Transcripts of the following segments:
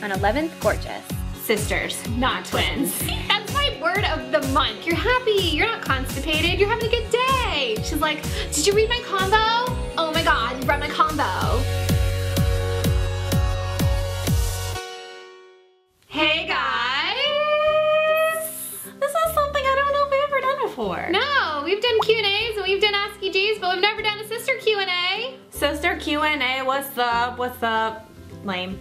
on 11th Gorgeous. Sisters, not twins. That's my word of the month. You're happy, you're not constipated, you're having a good day. She's like, did you read my CONVO? Oh my God, you read my CONVO. Hey guys! This is something I don't know if we've ever done before. No, we've done Q&As and we've done Ask Gs, but we've never done a sister Q&A. Sister Q&A, what's up? What's up? Lame.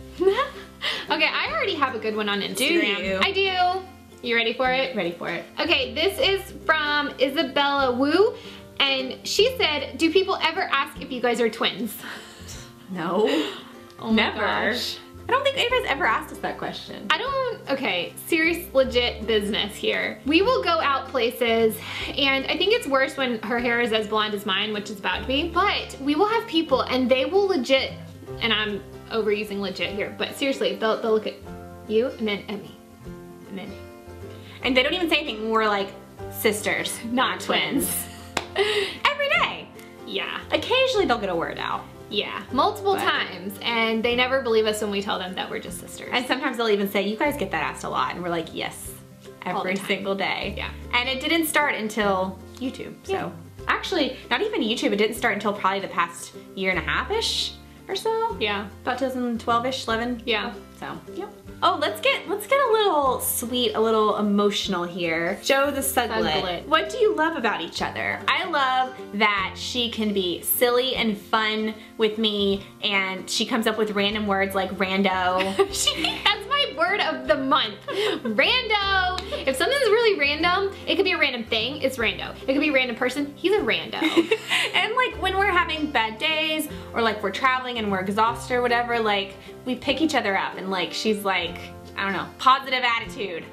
Okay, I already have a good one on Instagram. Do you? I do. You ready for it? Ready for it. Okay, this is from Isabella Wu, and she said, do people ever ask if you guys are twins? No. Oh my Never. gosh. I don't think anybody's ever asked us that question. Okay, serious legit business here. We will go out places, and I think it's worse when her hair is as blonde as mine, which is about to be, but we will have people and they will legit, and I'm overusing legit here, but seriously, they'll look at you and then at me, and then me. And they don't even say anything, we're like, sisters, not twins. Every day. Yeah. Occasionally they'll get a word out. Yeah, multiple times, and they never believe us when we tell them that we're just sisters. And sometimes they'll even say, you guys get that asked a lot, and we're like, yes, every single day. Yeah. And it didn't start until YouTube, so. Yeah. Actually, not even YouTube, it didn't start until probably the past year and a half-ish or so. Yeah. About 2012-ish, 11. Yeah. So, yep. Oh, let's get a little sweet, a little emotional here. Joe the Suglet. What do you love about each other? I love that she can be silly and fun with me, and she comes up with random words like rando. That's my word of the month. Rando. If something's really random, it could be a random thing, it's rando. It could be a random person, he's a rando. And like when we're having bad days, or like we're traveling and we're exhausted or whatever, like we pick each other up, and like she's like, I don't know, positive attitude.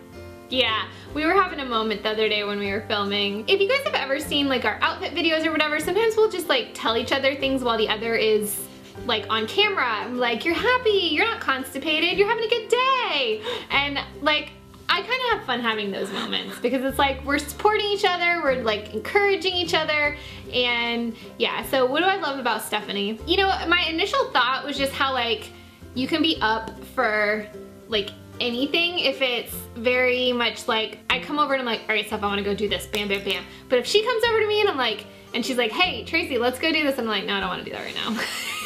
Yeah, we were having a moment the other day when we were filming. If you guys have ever seen like our outfit videos or whatever, sometimes we'll just like tell each other things while the other is like on camera. I'm like, you're happy, you're not constipated, you're having a good day. And like, I kind of have fun having those moments because it's like we're supporting each other, we're like encouraging each other, and yeah, so what do I love about Stephanie? You know, my initial thought was just how like you can be up for like anything if it's very much like I come over and I'm like, all right, Steph, I want to go do this, bam, bam, bam. But if she comes over to me and I'm like, and she's like, hey, Tracy, let's go do this, I'm like, no, I don't want to do that right now.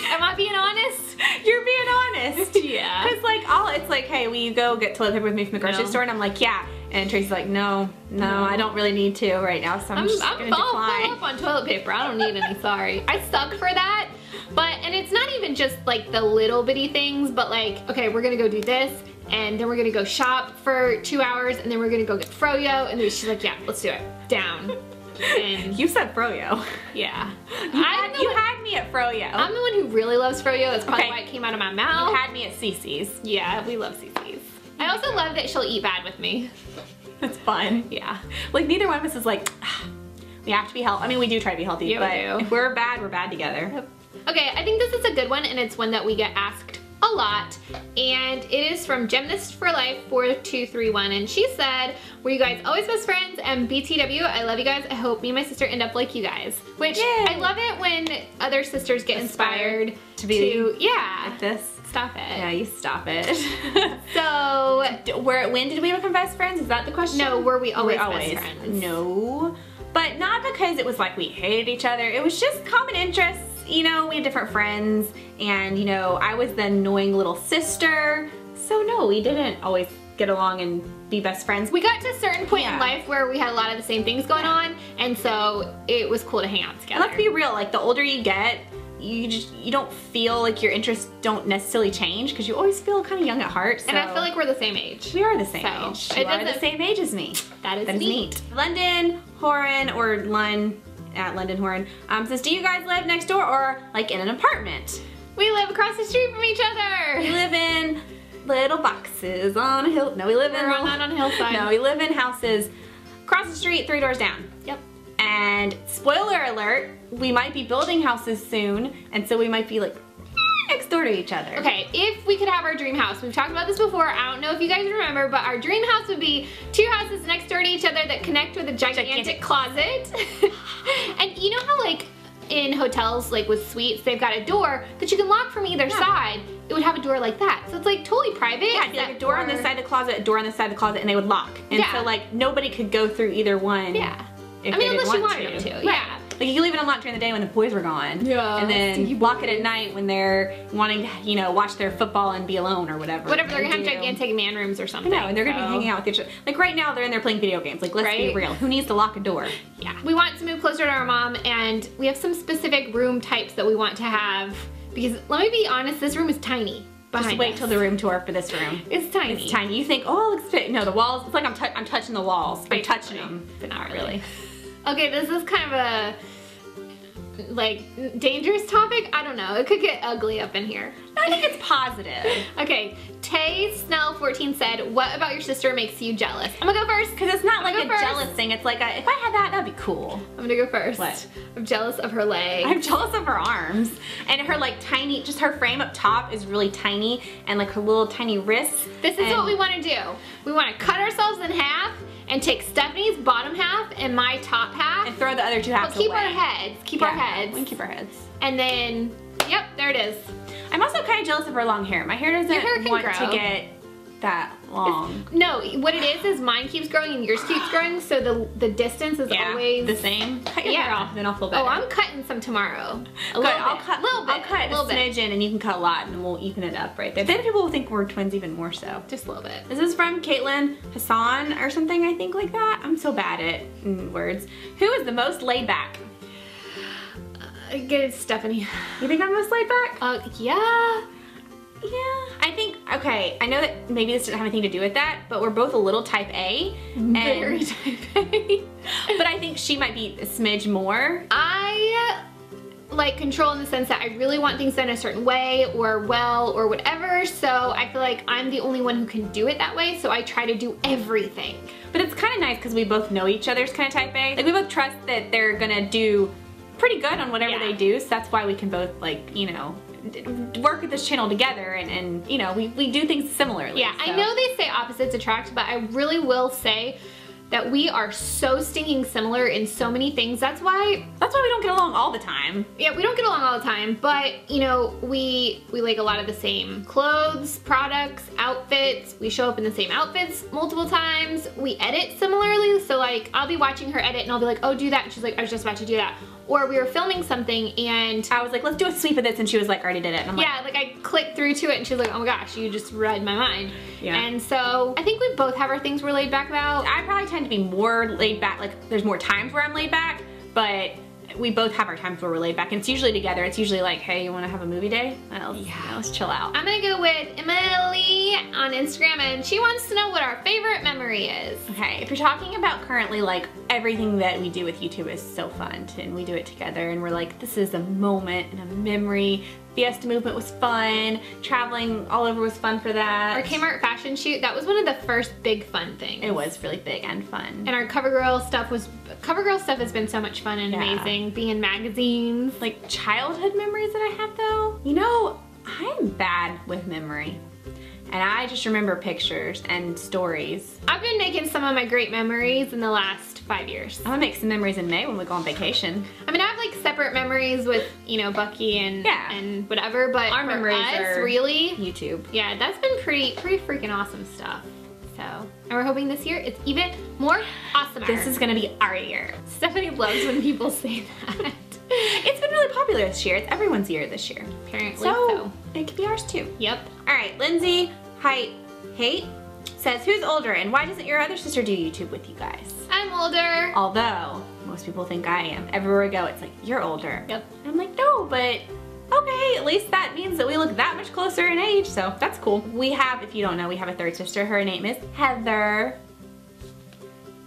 Am I being honest? You're being honest. Yeah. Cause like it's like, hey, will you go get toilet paper with me from the grocery store? And I'm like, yeah. And Tracy's like, no, I don't really need to right now, so I'm just gonna decline. I'm up on toilet paper. I don't need any, sorry. I suck for that. And it's not even just like the little bitty things, but like, okay, we're gonna go do this, and then we're gonna go shop for 2 hours, and then we're gonna go get froyo, and then she's like, yeah, let's do it. Down. And you said froyo. Yeah. You had me at froyo. I'm the one who really loves froyo. That's probably why it came out of my mouth. You had me at Cece's. Yeah, we love Cece's. I also love that she'll eat bad with me. It's fun. Yeah. Like neither one of us is like, we have to be healthy. I mean, we do try to be healthy, Yeah, but if we're bad together. Yep. Okay, I think this is a good one, and it's one that we get asked a lot, and it is from Gymnast for Life 4231, and she said, were you guys always best friends? And BTW, I love you guys. I hope me and my sister end up like you guys. Which, yay. I love it when other sisters get inspired to be like this. Stop it. Yeah, you stop it. So, when did we become best friends? Is that the question? No, were we always best friends? No, but not because it was like we hated each other. It was just common interests. You know, we had different friends, and you know, I was the annoying little sister. So no, we didn't always get along and be best friends. We got to a certain point in life where we had a lot of the same things going on, and so it was cool to hang out together. And let's be real, like the older you get, you don't feel like your interests don't necessarily change because you always feel kind of young at heart. So. And I feel like we're the same age. We are the same age. You are the same age as me. That is neat. London Horan, or Lun at London Horan, says, do you guys live next door or like in an apartment? We live across the street from each other. We live in little boxes on a hill. No, we live We're not on a hillside. No, we live in houses across the street, 3 doors down. Yep. And spoiler alert, we might be building houses soon, and so we might be like next door to each other. Okay, if we could have our dream house, we've talked about this before, I don't know if you guys remember, but our dream house would be 2 houses next door to each other that connect with a gigantic closet. And you know how like in hotels, like with suites, they've got a door that you can lock from either side. It would have a door like that. So it's like totally private. Yeah, it'd be like a door on this side of the closet, a door on this side of the closet, and they would lock. And so like nobody could go through either one. Yeah. If I mean, they unless you didn't want wanted to. them to. Yeah. Like you leave it unlocked during the day when the boys were gone. Yeah. And then you lock it at night when they're wanting to, you know, watch their football and be alone or whatever. Whatever, they're gonna have gigantic man rooms or something. No, and they're gonna be hanging out with each other. Like right now, they're in there playing video games. Like let's be real. Who needs to lock a door? Yeah. We want to move closer to our mom, and we have some specific room types that we want to have, because let me be honest, this room is tiny. Just wait till the room tour for this room. It's tiny. It's tiny. You think, oh, it looks fit. No, the walls, it's like I'm touching the walls. I'm touching them, but not really. Okay, this is kind of a, like, dangerous topic. I don't know. It could get ugly up in here. No, I think it's positive. Okay, Tay Snell 14 said, what about your sister makes you jealous? I'm gonna go first. Because it's not like a jealous thing. It's like, if I had that, that'd be cool. I'm gonna go first. What? I'm jealous of her legs. I'm jealous of her arms. And her like tiny, just her frame up top is really tiny. And like her little tiny wrists. This is what we want to do. We want to cut ourselves in half and take Stephanie's bottom half and my top half. And throw the other two halves away. Keep our heads. Keep our heads. We can keep our heads. And then, yep, there it is. I'm also kind of jealous of her long hair. My hair doesn't want to get that long. No, what it is mine keeps growing and yours keeps growing, so the distance is always the same. Cut your hair off, then I'll feel better. Oh, I'm cutting some tomorrow. I'll cut a smidgen and you can cut a lot and we'll even it up right there. Then people will think we're twins even more so. Just a little bit. This is from Caitlin Hassan or something, I think, like that. I'm so bad at words. Who is the most laid back? Good, Stephanie. You think I'm most laid back? Yeah. Yeah, I think, okay, I know that maybe this didn't have anything to do with that, but we're both a little type A. Very type A. But I think she might be a smidge more. I like control in the sense that I really want things done a certain way or well or whatever, so I feel like I'm the only one who can do it that way, so I try to do everything. But it's kind of nice because we both know each other's kind of type A. Like we both trust that they're gonna do pretty good on whatever they do, so that's why we can both, like, you know, work with this channel together and you know, we do things similarly. Yeah, so. I know they say opposites attract, but I really will say that we are so stinking similar in so many things. That's why we don't get along all the time. Yeah, we don't get along all the time, but you know, we like a lot of the same clothes, products, outfits. We show up in the same outfits multiple times. We edit similarly, so like I'll be watching her edit and I'll be like, oh, do that, and she's like, I was just about to do that. Or we were filming something and I was like, let's do a sweep of this, and she was like, already did it. And I'm like, yeah, like I clicked through to it and she was like, oh my gosh, you just read my mind. Yeah. And so I think we both have our things we're laid back about. I probably tend to be more laid back, like there's more times where I'm laid back, but we both have our times where we're laid back, and it's usually together. It's usually like, hey, you wanna have a movie day? Well, yeah, let's chill out. I'm gonna go with Emily on Instagram, and she wants to know what our favorite memory is. Okay, if you're talking about currently, like everything that we do with YouTube is so fun, and we do it together, and we're like, this is a moment and a memory. Fiesta movement was fun. Traveling all over was fun for that. Our Kmart fashion shoot, that was one of the first big fun things. It was really big and fun. And our CoverGirl stuff has been so much fun and amazing. Being in magazines. Like childhood memories that I have though, you know, I'm bad with memory. And I just remember pictures and stories. I've been making some of my great memories in the last 5 years. I'm gonna make some memories in May when we go on vacation. I mean, I have like separate memories with, you know, Bucky and whatever, but our memories are really YouTube. Yeah, that's been pretty freaking awesome stuff. So, and we're hoping this year it's even more awesome. This is gonna be our year. Stephanie loves when people say that. It's been really popular this year. It's everyone's year this year. Apparently so. It could be ours too. Yep. All right, Lindsay Hate says, who's older and why doesn't your other sister do YouTube with you guys? I'm older. Although, most people think I am. Everywhere I go, it's like, you're older. Yep. And I'm like, no, but okay, at least that means that we look that much closer in age, so that's cool. We have, if you don't know, we have a third sister. Her name is Heather.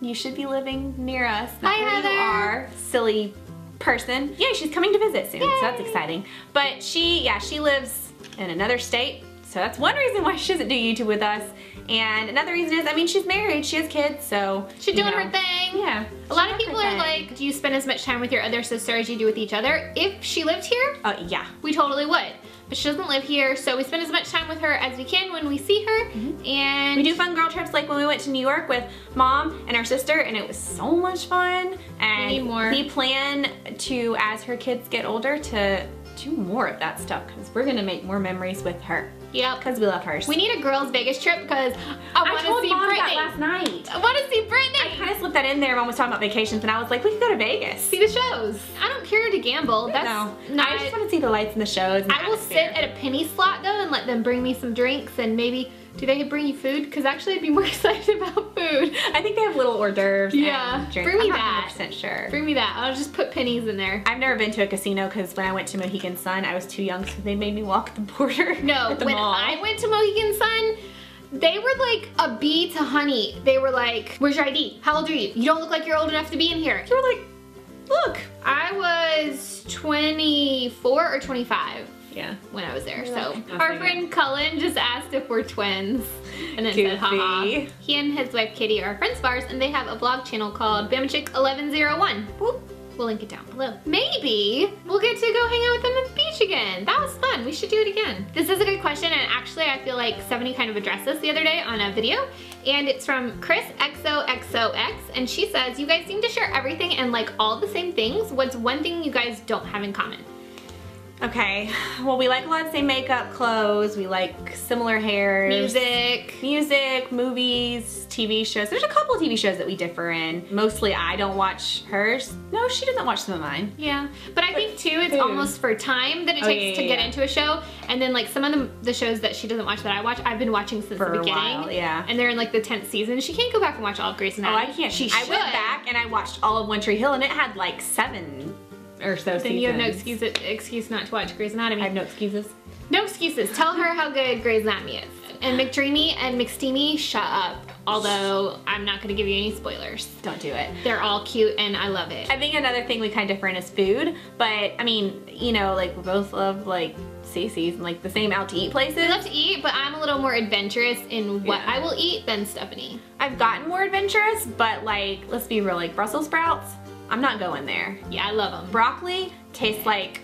You should be living near us. Hi, Heather. You are, silly person. Yeah, she's coming to visit soon, so that's exciting. But she lives in another state, so that's one reason why she doesn't do YouTube with us. And another reason is, I mean, she's married, she has kids, so she's doing her thing. Yeah. A lot of people are like, do you spend as much time with your other sister as you do with each other? If she lived here, yeah, we totally would. but she doesn't live here, so we spend as much time with her as we can when we see her. And we do fun girl trips, like when we went to New York with Mom and our sister, and it was so much fun. And we need more. We plan to, as her kids get older, to do more of that stuff, because we're gonna make more memories with her. Yep. Because we love hers. We need a girls' Vegas trip because I want to see Mom Brittany. that last night. I want to see Brittany. I kind of slipped that in there. Mom was talking about vacations, and I was like, we could go to Vegas. See the shows. I don't care to gamble. That's not. I just want to see the lights and the shows. And I will sit at a penny slot though and let them bring me some drinks, and maybe, do they bring you food? Because actually I'd be more excited about food. I think they have little hors d'oeuvres. Yeah, and drinks. bring me I'm that. not 100% sure. Bring me that. I'll just put pennies in there. I've never been to a casino because when I went to Mohegan Sun, I was too young, so they made me walk the border. No, at the when mall. I went to Mohegan Sun, they were like a bee to honey. They were like, where's your ID? How old are you? You don't look like you're old enough to be in here. You were like, look. I was 24 or 25. Yeah. When I was there. You're So like, our friend Cullen just asked if we're twins and then said haha. He and his wife Kitty are friends of ours, and they have a vlog channel called BamaChick1101. Whoop. We'll link it down below. Maybe we'll get to go hang out with them at the beach again. That was fun. We should do it again. This is a good question, and actually I feel like Stephanie kind of addressed this the other day on a video, and it's from Chris XOXOX, and she says, you guys seem to share everything and like all the same things. What's one thing you guys don't have in common? Okay, well, we like a lot of the same makeup, clothes, we like similar hairs. Music, movies, TV shows. There's a couple of TV shows that we differ in. Mostly I don't watch hers. No, she doesn't watch some of mine. Yeah, but I think too, it's almost for time that it takes to get into a show. And then like some of the shows that she doesn't watch that I watch, I've been watching since the beginning. While, yeah. And they're in like the 10th season. She can't go back and watch all of Grey's Anatomy. Oh, I can't. She I should. went back and I watched all of One Tree Hill, and it had like 7 or so seasons. Then you have no excuse not to watch Grey's Anatomy. I have no excuses. No excuses. Tell her how good Grey's Anatomy is. And McDreamy and McSteamy, shut up. Although, I'm not gonna give you any spoilers. Don't do it. They're all cute and I love it. I think another thing we kind of differ in is food, but I mean, you know, like we both love like Cece's and like the same out to eat places. We love to eat, but I'm a little more adventurous in what I will eat than Stephanie. I've gotten more adventurous, but like, let's be real, like Brussels sprouts, I'm not going there. Yeah, I love them. Broccoli tastes like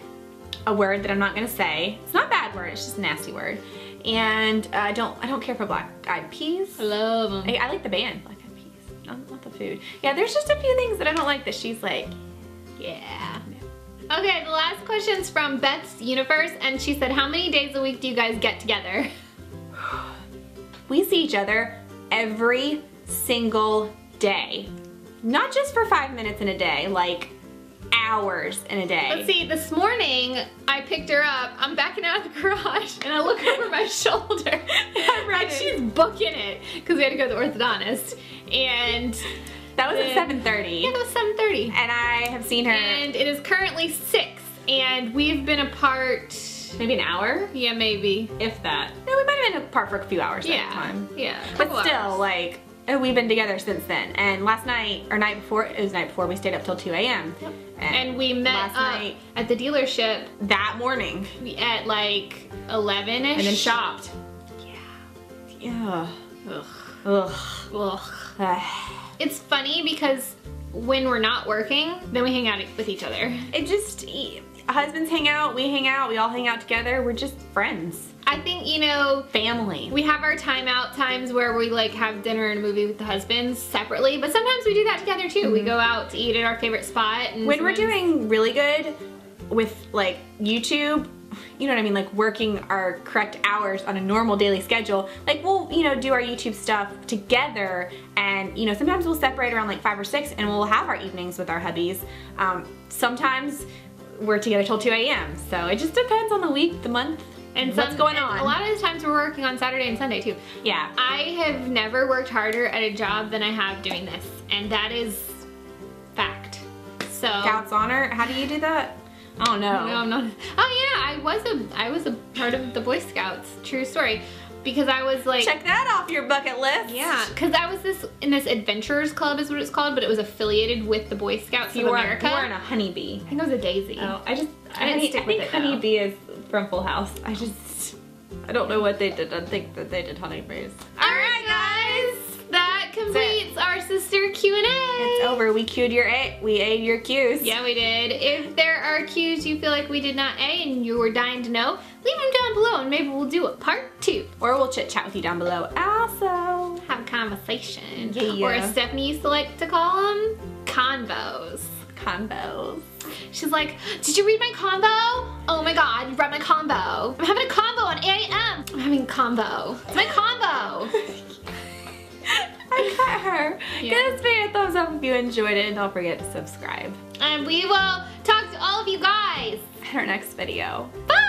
a word that I'm not gonna say. It's not a bad word, it's just a nasty word. And I don't care for black-eyed peas. I love them. I like the band, black-eyed peas, not the food. Yeah, there's just a few things that I don't like that she's like, yeah. Okay, the last question's from Beth's Universe, and she said, how many days a week do you guys get together? We see each other every single day. Not just for 5 minutes in a day, like hours in a day. Let's see, this morning I picked her up, I'm backing out of the garage, and I look over my shoulder, and she's booking it, because we had to go to the orthodontist, and that was at 7:30. Yeah, that was 7:30. And I have seen her. And it is currently 6, and we've been apart maybe an hour? Yeah, maybe. If that. No, we might have been apart for a few hours at a time. Yeah. But still, like, we've been together since then. And last night, or night before, it was the night before, we stayed up till 2 a.m. Yep. And we met last night at the dealership that morning. At like 11-ish. And then shopped. Yeah. Yeah. Ugh. Ugh. Ugh. It's funny because when we're not working, then we hang out with each other. It just, husbands hang out, we all hang out together. We're just friends. I think, you know, family. We have our timeout times where we like have dinner and a movie with the husbands separately, but sometimes we do that together too. We go out to eat at our favorite spot. And when we're doing really good with like YouTube, you know what I mean, like working our correct hours on a normal daily schedule, like we'll, you know, do our YouTube stuff together, and you know, sometimes we'll separate around like 5 or 6 and we'll have our evenings with our hubbies. Sometimes we're together till 2 a.m. So it just depends on the week, the month, and what's going on. A lot of the times we're working on Saturday and Sunday too. Yeah. I have never worked harder at a job than I have doing this, and that is fact. So. Scouts honor, how do you do that? I don't know. No, I'm not. Oh yeah, I was a part of the Boy Scouts. True story. Because I was like, check that off your bucket list. Yeah, because I was in this adventurers club is what it's called, but it was affiliated with the Boy Scouts of America. You were in a honeybee. I think it was a daisy. Oh, I didn't stick with it. Honeybee is from Full House. I don't know what they did. I think that they did honeybees. All right, guys. That completes our sister Q&A. It's over. We Q'd your A. We A'd your Q's. Yeah, we did. If there are Q's you feel like we did not A and you were dying to know, leave them down below and maybe we'll do a part 2. Or we'll chit chat with you down below also. Have a conversation. Yeah. Or as Stephanie used to like to call them, convos. Convos. She's like, did you read my convo? Oh my god, you read my convo. I'm having a convo on 8 a.m. I'm having a convo. It's my convo. I got her. Yeah. Give this video a thumbs up if you enjoyed it and don't forget to subscribe. And we will talk to all of you guys In our next video. Bye!